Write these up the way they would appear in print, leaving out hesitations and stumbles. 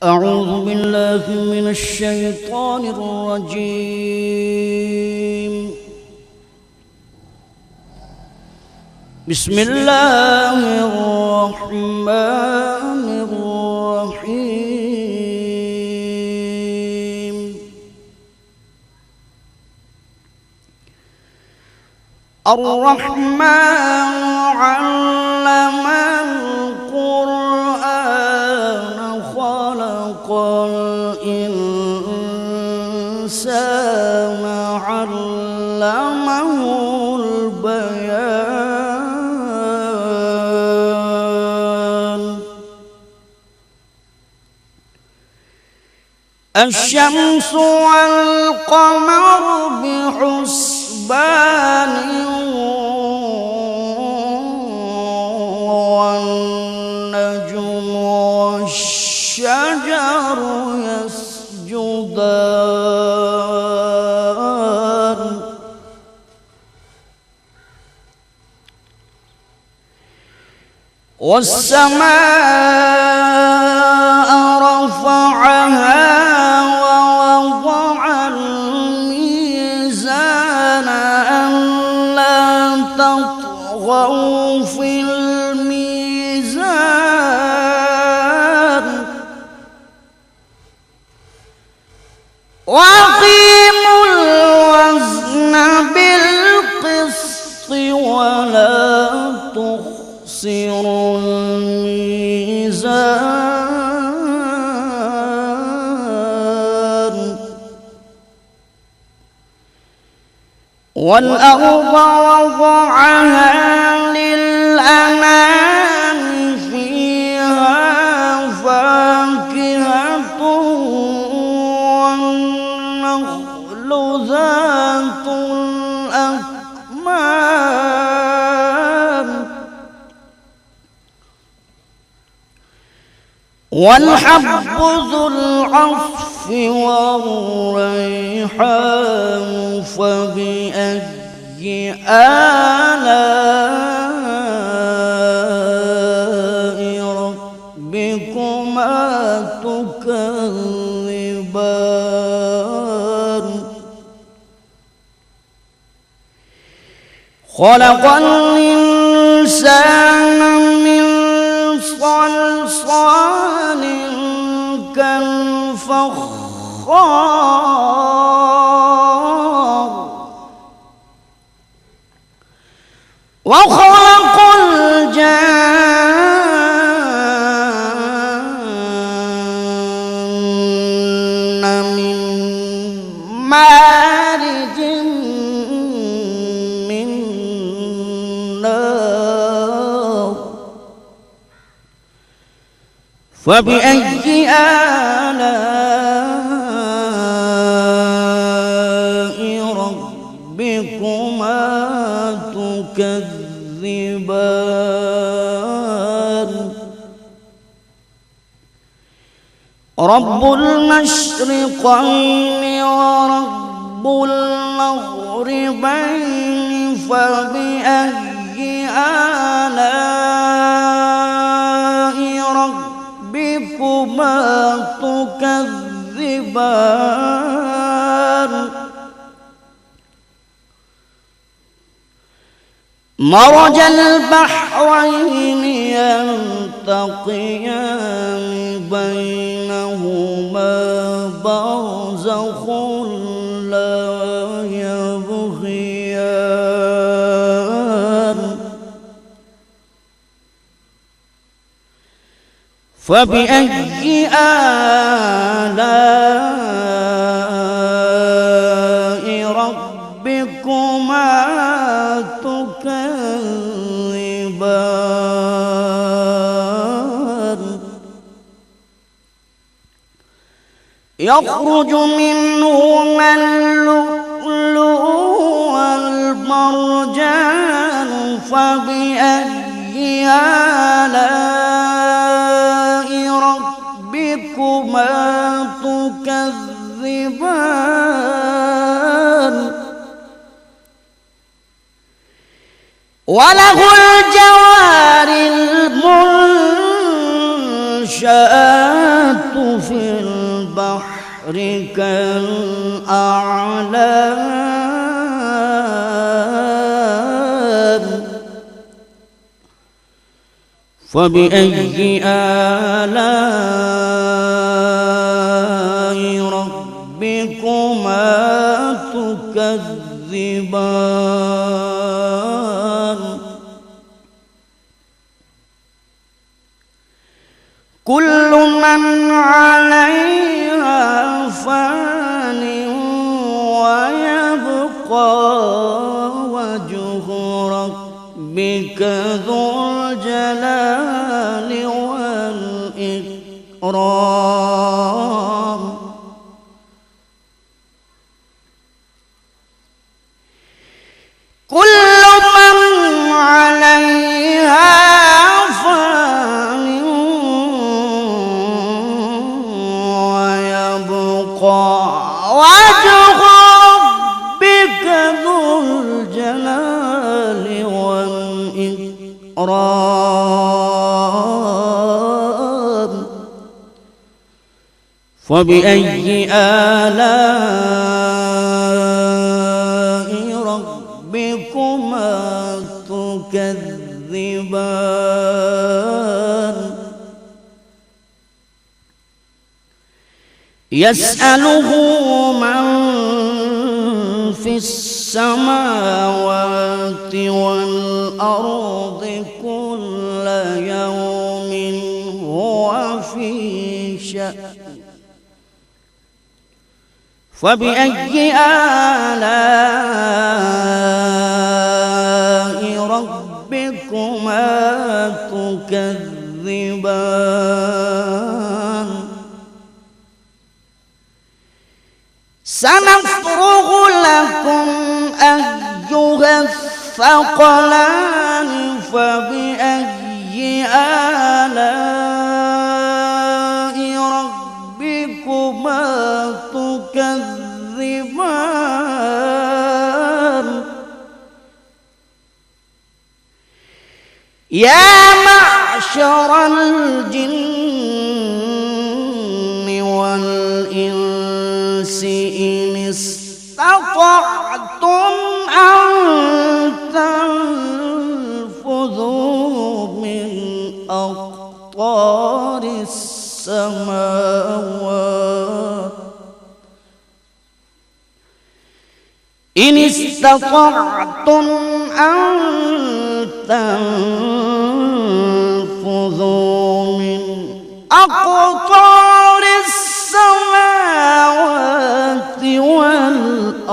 أعوذ بالله من الشيطان الرجيم. بسم الله الرحمن الرحيم. الرحمن علم القرآن خلق الإنسان علمه البيان. الشمس والقمر بحسبان والنجم والشجر يسجدان. والسماء رفعها ووضع الميزان ألا تطغوا في الميزان وأقيموا الوزن بالقسط ولا تخسروا الميزان. والأرض وضعها للأنام فيها فاكهة والنخل ذات الأكمام والحب ذو العصف والريحان. فبأي آلاء ربكما تكذبان. خلق الإنسان من صلصال كالفخار. وخلق الجان من مارج من نار. فبأي آلاء ربكما تكذبان. رب المشرقين ورب المغربين. فبأي آلاء ربكما تكذبان. مرج البحرين يلتقيان بينهما برزخ لا يبغيان. فبأي آلاء ربكما تكذبان. يخرج منهما اللؤلؤ والمرجان. فبأي آلاء ربكما تكذبان. وله الجوار المنشآت في البحر كالأعلام فبأي آلاء ربكما تكذبان كل من عليها فان ويبقى وجه ربك ذو الجلال والإكرام كل من عليها فان ويبقى وجه ربك ذو الجلال والإكرام فبأي آلاء ربكما تكذبان يسأله من في السماوات والأرض كل يوم هو في شأن فبأي آلاء ربكما تكذبان سنفرغ لكم أيها الثقلان فبأي آلاء ربكما تكذبان يا معشر الجن والإنس إن استطعتم أن تنفذوا من أقطار السماوات إن استطعتم أن تنفذوا من أقطار السماوات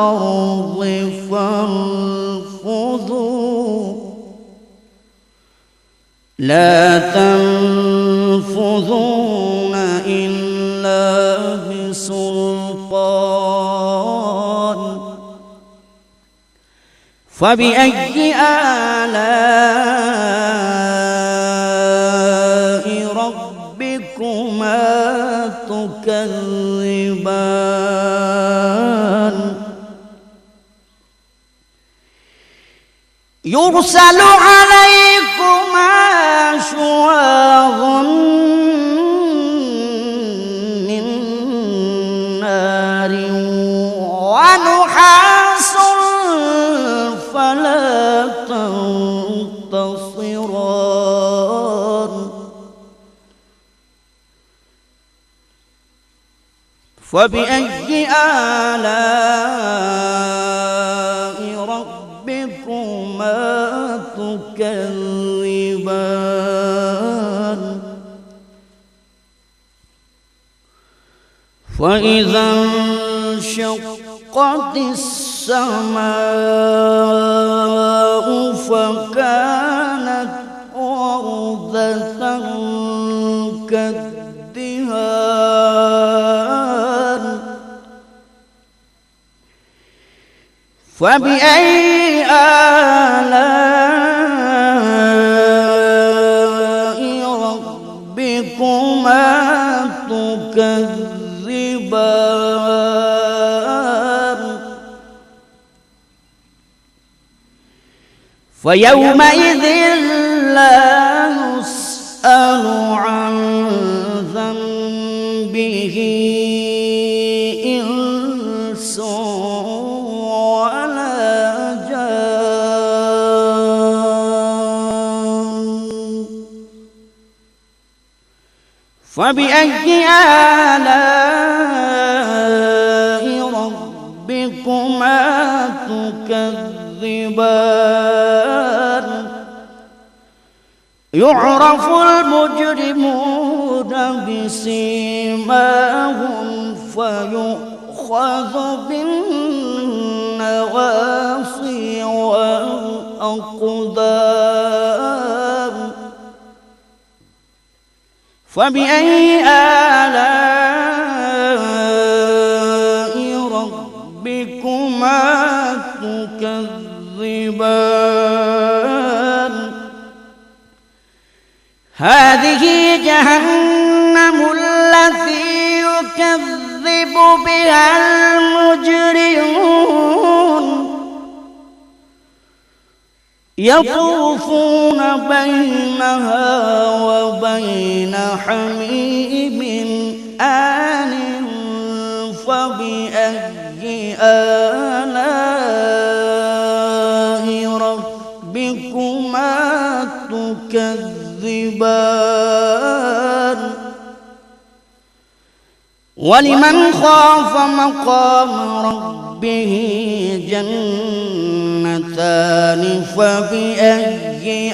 والأرض فانفذوا لا تنفذون إلا بسلطان فبأي آلاء ربكما تكذبان يرسل عليكما شواظ من نار ونحاس فلا تنتصران فبأي آلاء ربكما تكذبان فإذا انشقت السماء فكانت وردة كالدهان فبأي آلاء ربكما تكذبان فيومئذ لا يسأل عن ذنبه به إنس ولا جان فبأي آلاء ربكما تكذبان يعرف المجرمون بسيماهم فيؤخذ بالنواصي والأقدام فبأي آلاء ربكما تكذبان هذه جهنم التي يكذب بها المجرمون يطوفون بينها وبين حميم آن فبأي آلاء ربكما تكذبان ولمن خاف مقام ربه جنتان فبأي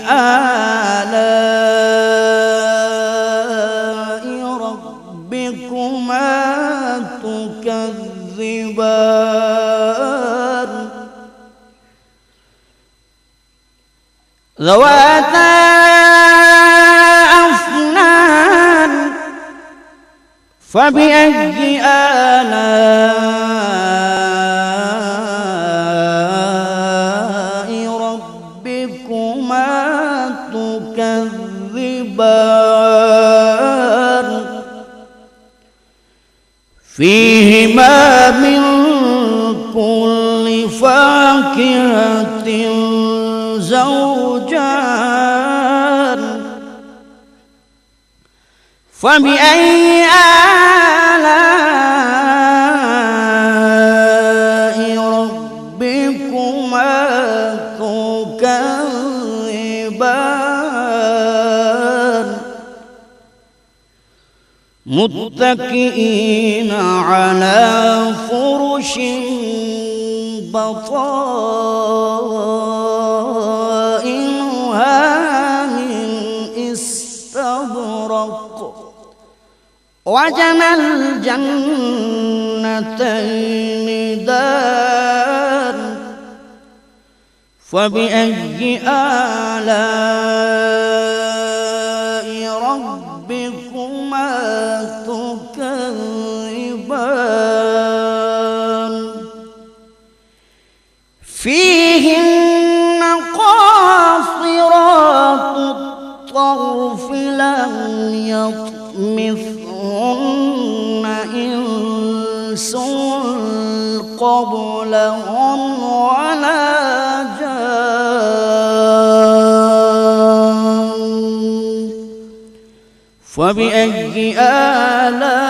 آلاء ربكما تكذبان ذواتا أفنان فبأي آلاء ربكما تكذبان فيهما من كل فاكهة زوجان فبأي آلاء ربكما تكذبان متكئين على فرش بطائنها من استبرق وجنى الجنتين دان فبأي آلاء ربكما تكذبان فيهن قاصرات الطرف لم يطمثهن إنس قبلهم ولا جان فبأي آلاء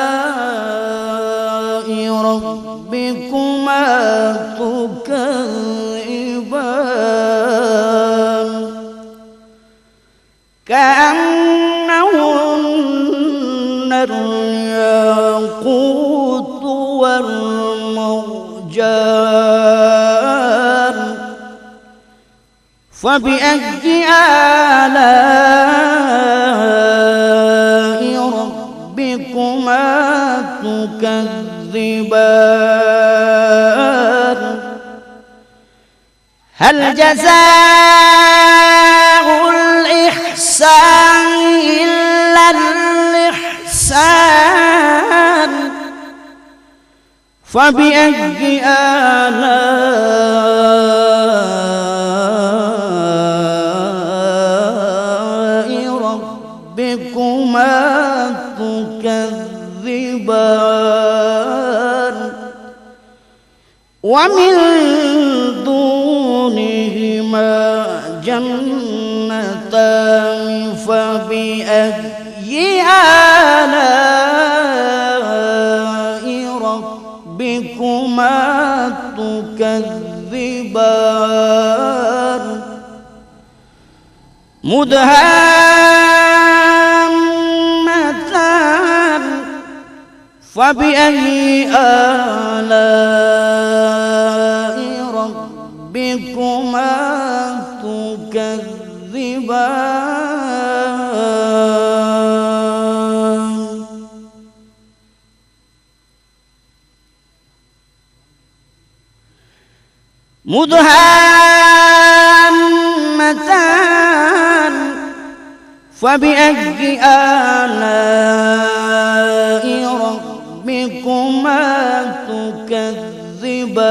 ربكما تكذبان كأنهن الياقوت والمرجان فبأي آلاء ربكما تكذبان هل جزاء الإحسان إلا الإحسان فبأي آلاء ربكما تكذبان ومن دونهما جنتان فبأي آلاء مدهامتان فبأي آلاء ربكما تكذبان مدهامتان فبأي آلاء ربكما تكذبان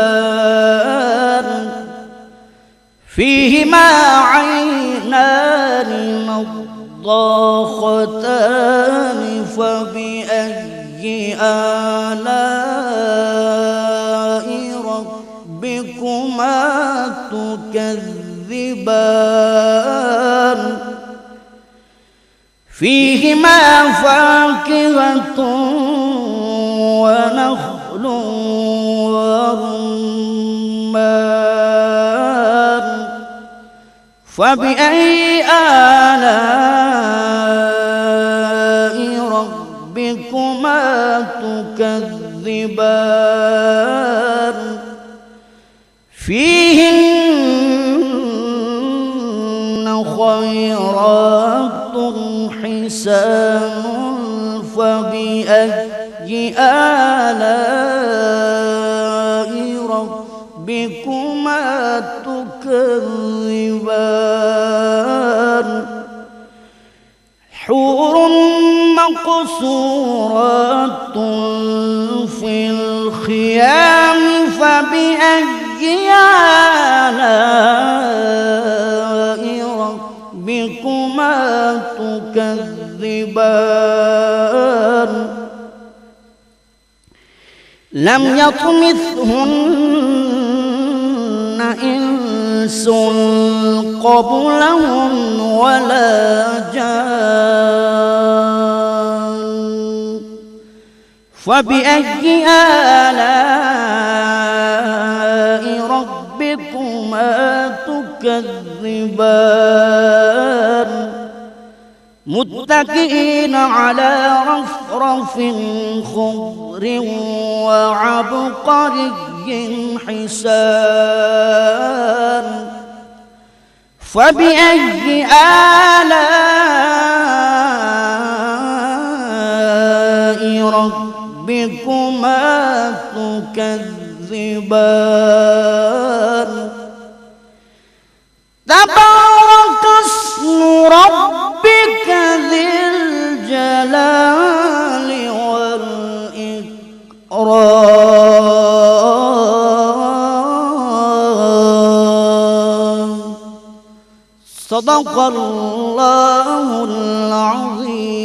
فيهما عينان نضاختان فبأي آلاء ربكما تكذبان فيهما فاكهة ونخل ورمان فبأي آلاء ربكما تكذبان فيهن خيرات حسان فبأي آلاء ربكما تكذبان حور مقصورات في الخيام فبأي آلاء ربكما تكذبان لم يطمثهن إنس قبلهم ولا جان فبأي آلاء ربكما تكذبان متكئين على رفرف خضر وعبقري حسان فبأي آلاء ربكما تكذبان تبارك اسم ربك ذي الجلال والإكرام صدق الله العظيم.